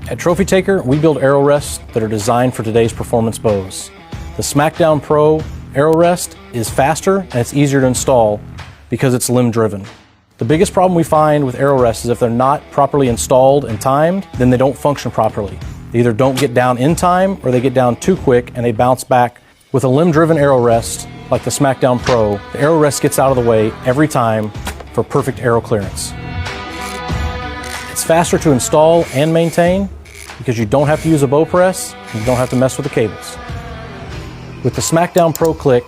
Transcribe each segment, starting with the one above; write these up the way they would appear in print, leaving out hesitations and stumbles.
At Trophy Taker, we build arrow rests that are designed for today's performance bows. The SmackDown Pro arrow rest is faster and it's easier to install because it's limb driven. The biggest problem we find with arrow rests is if they're not properly installed and timed, then they don't function properly. They either don't get down in time or they get down too quick and they bounce back. With a limb driven arrow rest like the SmackDown Pro, the arrow rest gets out of the way every time for perfect arrow clearance. It's faster to install and maintain because you don't have to use a bow press and you don't have to mess with the cables. With the SmackDown Pro Click,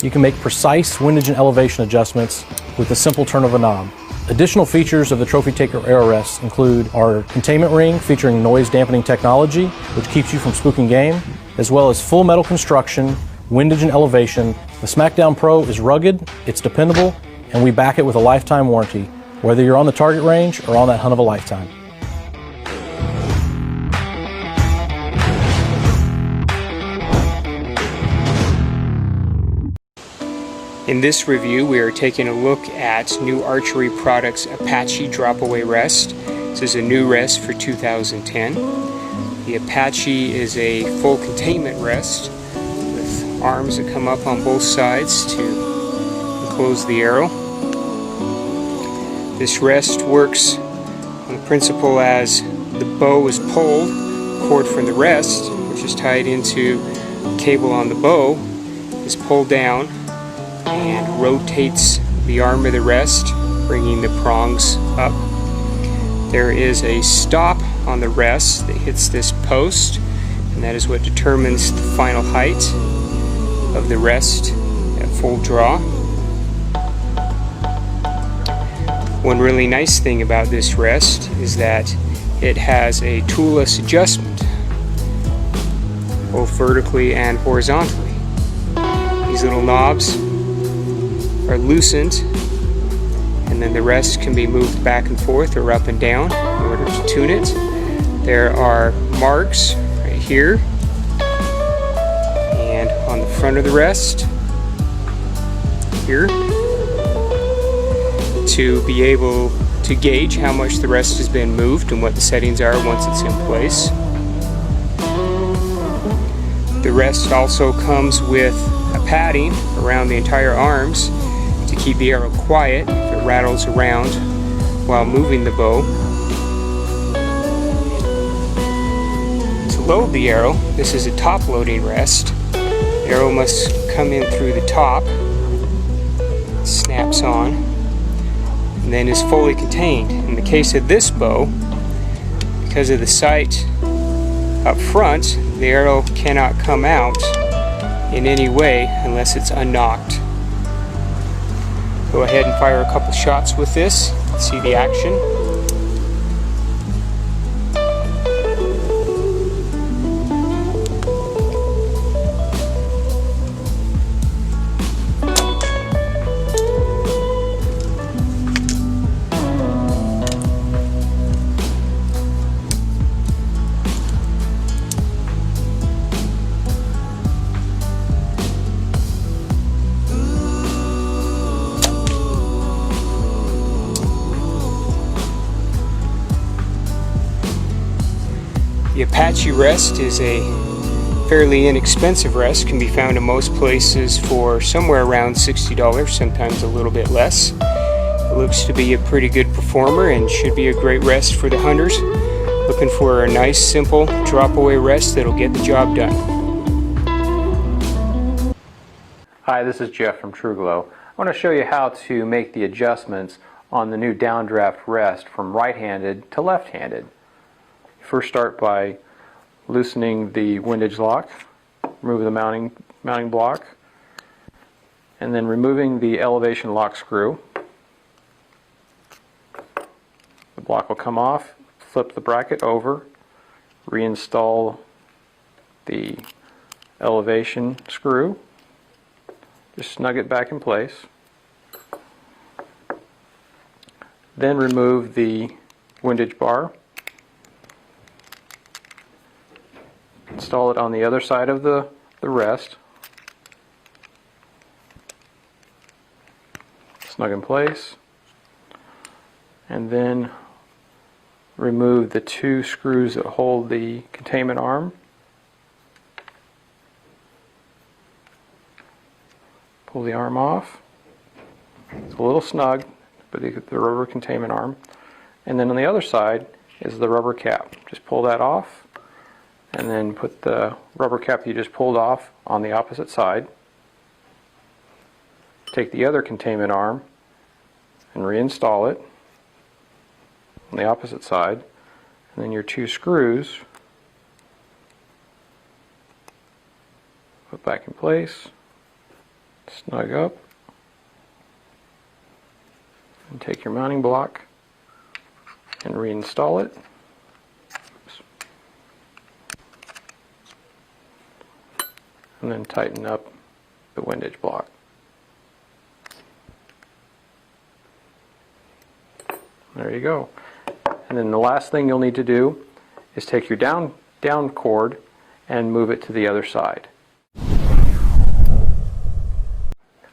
you can make precise windage and elevation adjustments with the simple turn of a knob. Additional features of the Trophy Taker arrow rests include our containment ring featuring noise dampening technology, which keeps you from spooking game, as well as full metal construction, windage and elevation. The SmackDown Pro is rugged, it's dependable, and we back it with a lifetime warranty, whether you're on the target range or on that hunt of a lifetime. In this review, we are taking a look at new Archery Products Apache drop-away rest. This is a new rest for 2010. The Apache is a full containment rest with arms that come up on both sides to enclose the arrow. This rest works on the principle as the bow is pulled, cord from the rest, which is tied into the cable on the bow, is pulled down and rotates the arm of the rest, bringing the prongs up. There is a stop on the rest that hits this post, and that is what determines the final height of the rest at full draw. One really nice thing about this rest is that it has a toolless adjustment, both vertically and horizontally. These little knobs are loosened, and then the rest can be moved back and forth or up and down in order to tune it. There are marks right here and on the front of the rest here to be able to gauge how much the rest has been moved and what the settings are once it's in place. The rest also comes with a padding around the entire arms to keep the arrow quiet if it rattles around while moving the bow. To load the arrow, this is a top loading rest. The arrow must come in through the top, snaps on, and then is fully contained. In the case of this bow, because of the sight up front, the arrow cannot come out in any way unless it's unknocked. Go ahead and fire a couple shots with this. See the action. The Apache rest is a fairly inexpensive rest, can be found in most places for somewhere around $60, sometimes a little bit less. It looks to be a pretty good performer and should be a great rest for the hunters looking for a nice, simple drop-away rest that'll get the job done. Hi, this is Jeff from TRUGLO. I want to show you how to make the adjustments on the new downdraft rest from right-handed to left-handed. First start by loosening the windage lock, remove the mounting block, and then removing the elevation lock screw. The block will come off, flip the bracket over, reinstall the elevation screw, just snug it back in place. Then remove the windage bar. Install it on the other side of the rest. Snug in place. And then remove the 2 screws that hold the containment arm. Pull the arm off. It's a little snug, but you get the rubber containment arm. And then on the other side is the rubber cap. Just pull that off, and then put the rubber cap you just pulled off on the opposite side. Take the other containment arm and reinstall it on the opposite side, and then your 2 screws put back in place, snug up, and take your mounting block and reinstall it. Oops. And then tighten up the windage block. There you go. And then the last thing you'll need to do is take your down cord and move it to the other side.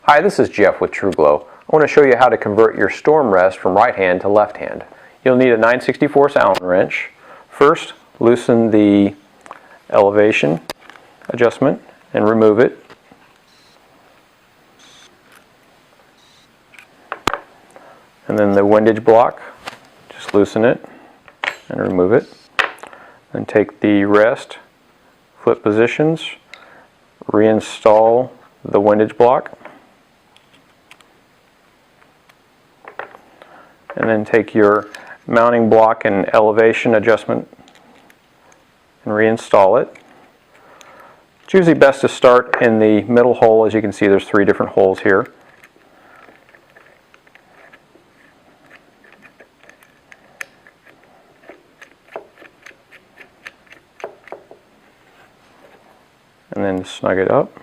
Hi, this is Jeff with TRUGLO. I want to show you how to convert your storm rest from right hand to left hand. You'll need a 9/64 Allen wrench. First, loosen the elevation adjustment and remove it. And then the windage block, just loosen it and remove it. Then take the rest, flip positions, reinstall the windage block. And then take your mounting block and elevation adjustment and reinstall it. It's usually best to start in the middle hole. As you can see, there's 3 different holes here. And then snug it up.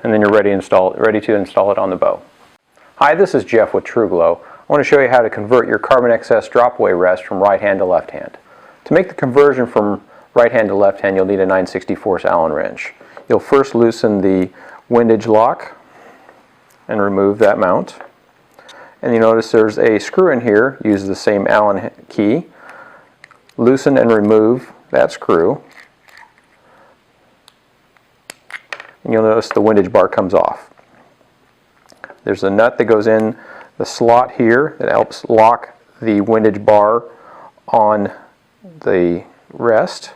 And then you're ready to install it on the bow. Hi, this is Jeff with TRUGLO. I want to show you how to convert your carbon excess drop-away rest from right hand to left hand. To make the conversion from right hand to left hand, you'll need a 9/64 Allen wrench. You'll first loosen the windage lock and remove that mount. And you notice there's a screw in here. Use the same Allen key. Loosen and remove that screw. And you'll notice the windage bar comes off. There's a nut that goes in the slot here that helps lock the windage bar on the rest.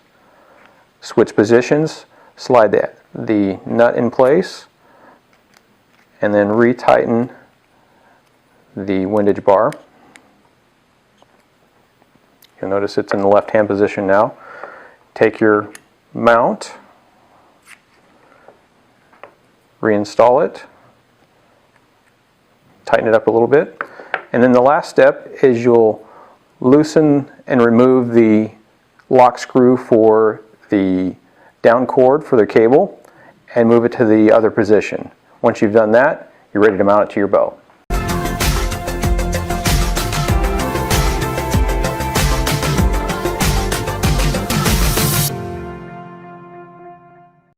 Switch positions, slide the nut in place, and then retighten the windage bar. You'll notice it's in the left hand position now. Take your mount, reinstall it, tighten it up a little bit, and then the last step is you'll loosen and remove the lock screw for the down cord for the cable and move it to the other position. Once you've done that, you're ready to mount it to your bow.